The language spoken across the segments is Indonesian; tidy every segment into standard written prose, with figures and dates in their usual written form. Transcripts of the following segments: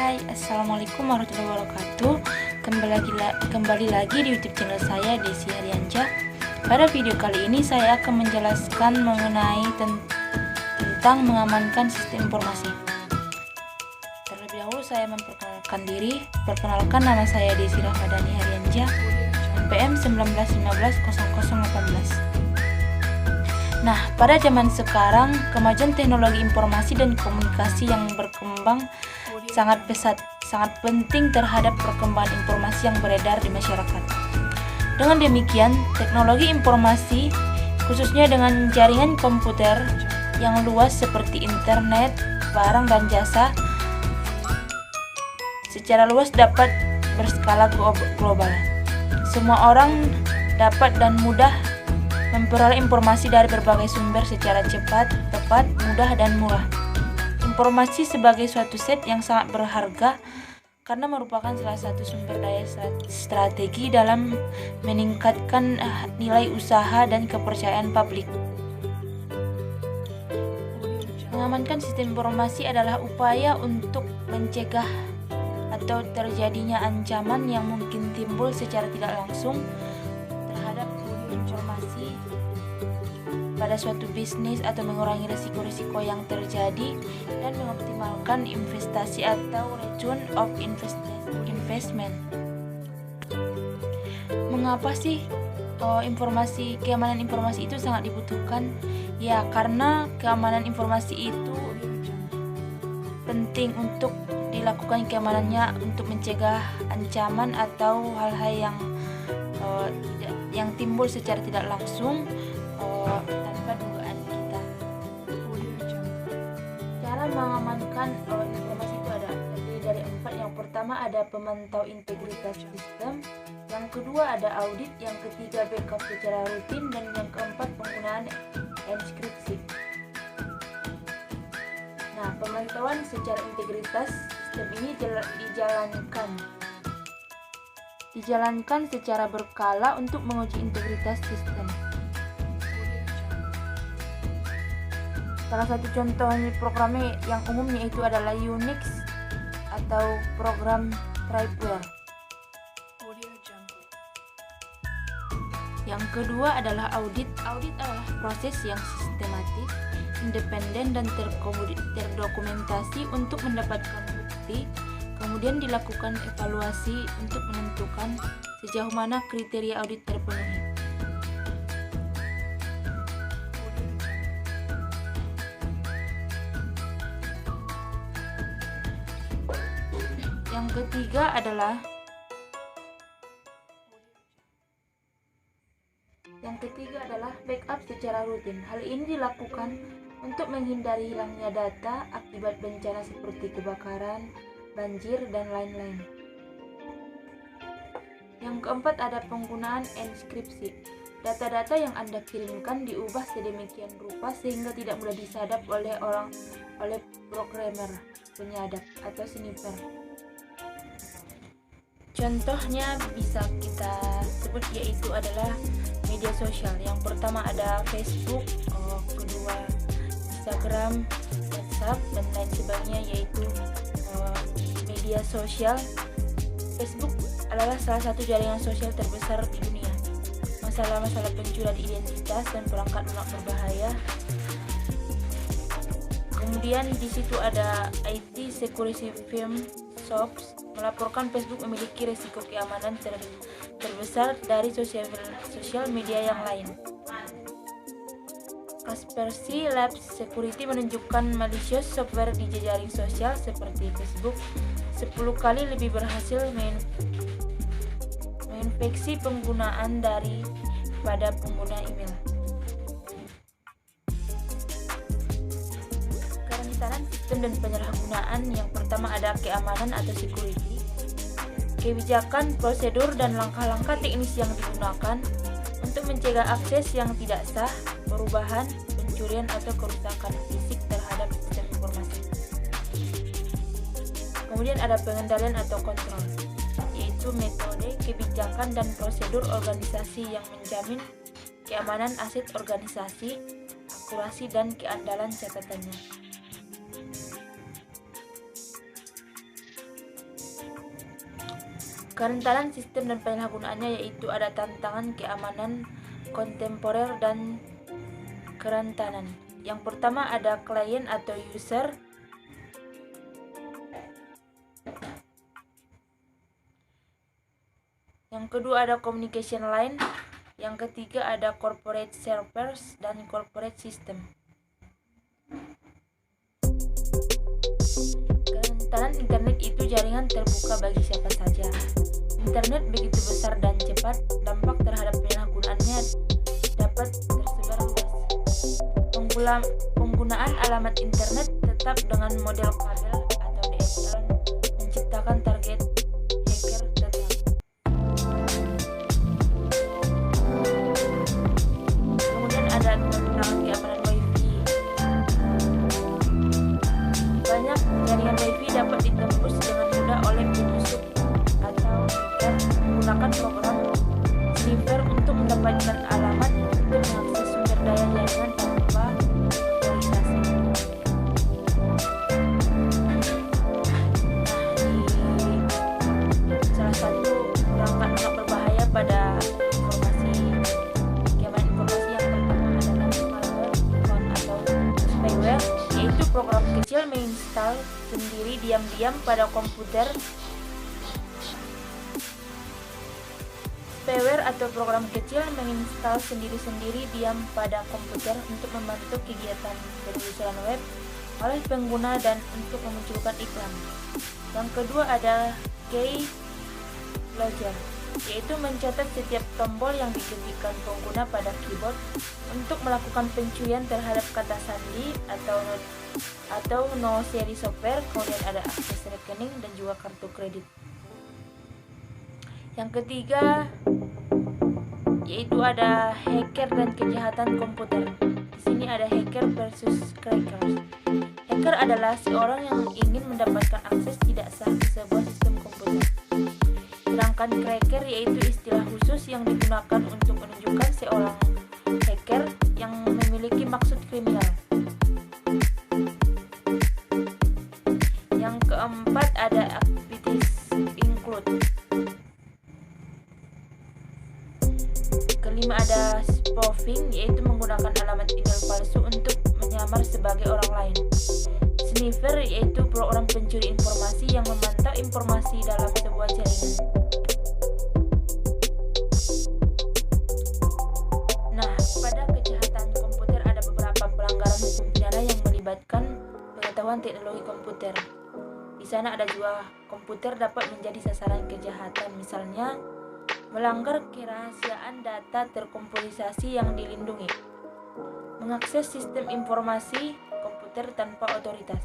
Hai, Assalamualaikum warahmatullahi wabarakatuh. Kembali lagi di YouTube channel saya, Desi Haryanja. Pada video kali ini saya akan menjelaskan mengenai tentang mengamankan sistem informasi. Terlebih dahulu saya memperkenalkan diri. Perkenalkan, nama saya Desi Rahmadani Haryanja, NPM 19150018. Nah, pada zaman sekarang, kemajuan teknologi informasi dan komunikasi yang berkembang sangat pesat, sangat penting terhadap perkembangan informasi yang beredar di masyarakat. Dengan demikian, teknologi informasi, khususnya dengan jaringan komputer yang luas seperti internet, barang dan jasa, secara luas dapat berskala global. Semua orang dapat dan mudah memperoleh informasi dari berbagai sumber secara cepat, tepat, mudah, dan murah. Informasi sebagai suatu set yang sangat berharga karena merupakan salah satu sumber daya strategi dalam meningkatkan nilai usaha dan kepercayaan publik. Mengamankan sistem informasi adalah upaya untuk mencegah atau terjadinya ancaman yang mungkin timbul secara tidak langsung terhadap informasi pada suatu bisnis atau mengurangi risiko-risiko yang terjadi dan mengoptimalkan investasi atau return of investment. Mengapa sih keamanan informasi itu sangat dibutuhkan? Ya, karena keamanan informasi itu penting untuk dilakukan keamanannya untuk mencegah ancaman atau hal-hal yang timbul secara tidak langsung tanpa dugaan kita. Cara mengamankan informasi itu ada dari 4. Yang pertama ada pemantau integritas sistem, yang kedua ada audit, yang ketiga backup secara rutin, dan yang keempat penggunaan enkripsi. Nah, pemantauan secara integritas sistem ini dijalankan secara berkala untuk menguji integritas sistem. Salah satu contoh programnya yang umumnya itu adalah Unix atau program Tripwire. Yang kedua adalah audit. Audit adalah proses yang sistematis, independen, dan terdokumentasi untuk mendapatkan bukti. Kemudian dilakukan evaluasi untuk menentukan sejauh mana kriteria audit terpenuhi. Yang ketiga adalah backup secara rutin. Hal ini dilakukan untuk menghindari hilangnya data akibat bencana seperti kebakaran, banjir, dan lain-lain. Yang keempat ada penggunaan enkripsi. Data-data yang Anda kirimkan diubah sedemikian rupa sehingga tidak mudah disadap oleh programmer, penyadap, atau sniper. Contohnya bisa kita sebut yaitu adalah media sosial. Yang pertama ada Facebook, kedua Instagram, WhatsApp, dan lain sebagainya, yaitu media sosial. Facebook adalah salah satu jaringan sosial terbesar di dunia. Masalah-masalah pencurian identitas dan perangkat lunak berbahaya. Kemudian di situ ada IT security firm SOPs melaporkan Facebook memiliki risiko keamanan terbesar dari sosial media yang lain. Kaspersky Labs Security menunjukkan malicious software di jejaring sosial seperti Facebook 10 kali lebih berhasil menginfeksi penggunaan pada pengguna email. Kerentanan sistem dan penyalahgunaan. Yang pertama ada keamanan atau security. Kebijakan, prosedur, dan langkah-langkah teknis yang digunakan untuk mencegah akses yang tidak sah, perubahan, pencurian, atau kerusakan fisik terhadap sistem informasi. Kemudian ada pengendalian atau kontrol, yaitu metode, kebijakan, dan prosedur organisasi yang menjamin keamanan aset organisasi, akurasi, dan keandalan catatannya. Kerentanan sistem dan penyalahgunaannya yaitu ada tantangan keamanan kontemporer dan kerentanan. Yang pertama ada klien atau user. Yang kedua ada communication line. Yang ketiga ada corporate servers dan corporate system. Kerentanan internet itu jaringan terbuka bagi siapa saja. Internet begitu besar dan cepat, dampak terhadap penyalahgunaannya dapat tersebar luas. Penggunaan alamat internet tetap dengan model kabel atau DSL menciptakan target hacker tetap. Kemudian ada tantangan keamanan WiFi. Banyak jaringan WiFi dapat ditembus dengan mudah oleh penyusup atau hacker menggunakan program sniffer untuk mendapatkan alamat untuk mengakses sumber daya jaringan tanpa otorisasi. Salah satu perangkat sangat berbahaya pada keamanan informasi yang pertama adalah malware atau spyware, yaitu program kecil menginstal sendiri diam-diam pada komputer. Spyware atau program kecil menginstal sendiri-sendiri diam pada komputer untuk membantu kegiatan penelusuran web oleh pengguna dan untuk memunculkan iklan. Yang kedua ada keylogger, yaitu mencatat setiap tombol yang diketikkan pengguna pada keyboard untuk melakukan pencurian terhadap kata sandi atau no seri software. Kemudian ada akses rekening dan juga kartu kredit. Yang ketiga yaitu ada hacker dan kejahatan komputer. Di sini ada hacker versus crackers. Hacker adalah seorang yang ingin mendapatkan akses tidak sah ke sebuah sistem komputer. Sedangkan cracker yaitu istilah khusus yang digunakan untuk menunjukkan seorang hacker yang memiliki maksud kriminal. Yang keempat ada activities include. Kelima ada spoofing, yaitu menggunakan alamat email palsu untuk menyamar sebagai orang lain. Sniffer yaitu program pencuri informasi yang memantau informasi dalam sebuah jaringan. Nah, pada kejahatan komputer ada beberapa pelanggaran hukum pidana yang melibatkan pengetahuan teknologi komputer. Di sana ada juga komputer dapat menjadi sasaran kejahatan, misalnya melanggar kerahasiaan data terkomputerisasi yang dilindungi, mengakses sistem informasi komputer tanpa otoritas.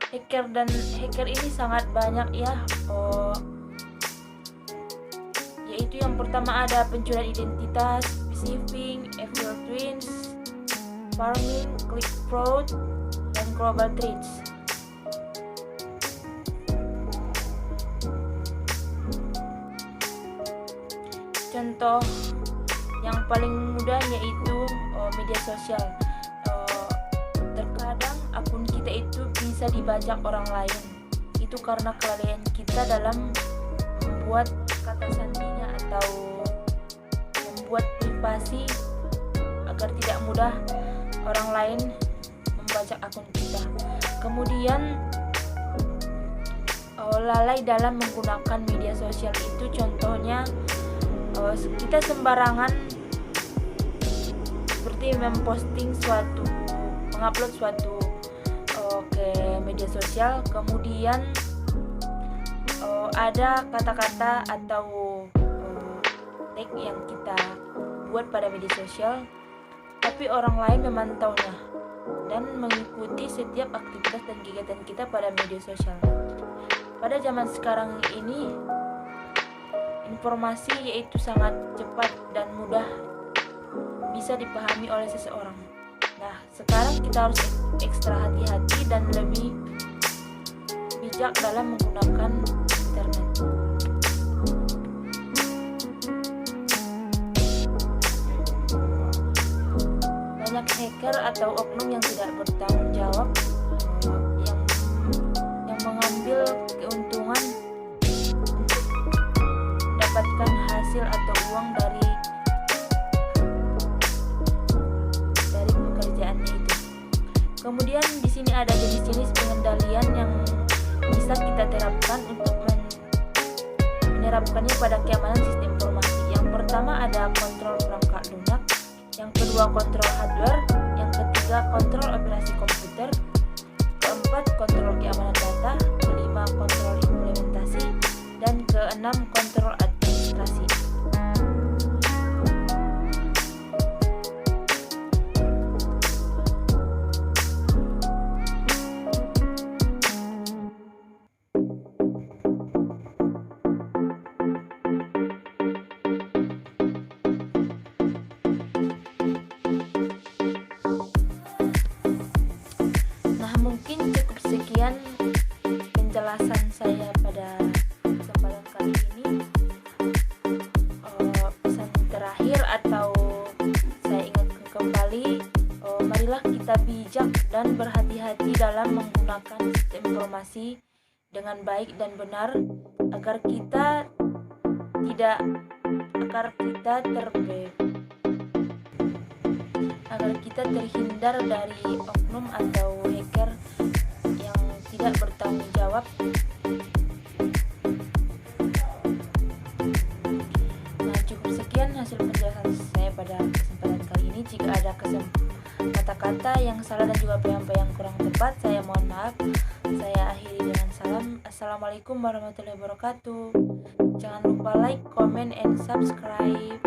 Hacker ini sangat banyak ya, yaitu yang pertama ada pencurian identitas, phishing, evil twins, farming, click fraud, dan global threats. Contoh yang paling mudah yaitu media sosial. Terkadang akun kita itu bisa dibajak orang lain. Itu karena kelalaian kita dalam membuat kata sandinya atau membuat privasi agar tidak mudah orang lain membajak akun kita. Kemudian lalai dalam menggunakan media sosial itu contohnya kita sembarangan seperti mengupload suatu ke media sosial, kemudian ada kata-kata atau tag yang kita buat pada media sosial, tapi orang lain memantaunya dan mengikuti setiap aktivitas dan kegiatan kita pada media sosial. Pada zaman sekarang ini informasi yaitu sangat cepat dan mudah bisa dipahami oleh seseorang. Nah, sekarang kita harus ekstra hati-hati dan lebih bijak dalam menggunakan internet. Banyak hacker atau oknum yang tidak bertanggung jawab yang mengambil keuntungan untuk dapatkan hasil atau uang dari pekerjaannya itu. Kemudian di sini ada jenis-jenis pengendalian yang bisa kita terapkan untuk menerapkannya pada keamanan sistem informasi. Yang pertama ada kontrol perangkat lunak, yang kedua kontrol hardware, yang ketiga kontrol operasi komputer, keempat kontrol keamanan data, kelima kontrol implementasi, dan keenam kontrol administrasi. Mungkin cukup sekian penjelasan saya pada kesempatan kali ini. Pesan terakhir atau saya ingatkan kembali, marilah kita bijak dan berhati-hati dalam menggunakan sistem informasi dengan baik dan benar agar kita terhindar dari oknum atau hacker yang tidak bertanggung jawab. Nah, cukup sekian hasil penjelasan saya pada kesempatan kali ini. Jika ada kata-kata yang salah dan juga penyampaian yang kurang tepat, saya mohon maaf. Saya akhiri dengan salam. Assalamualaikum warahmatullahi wabarakatuh. Jangan lupa like, comment, and subscribe.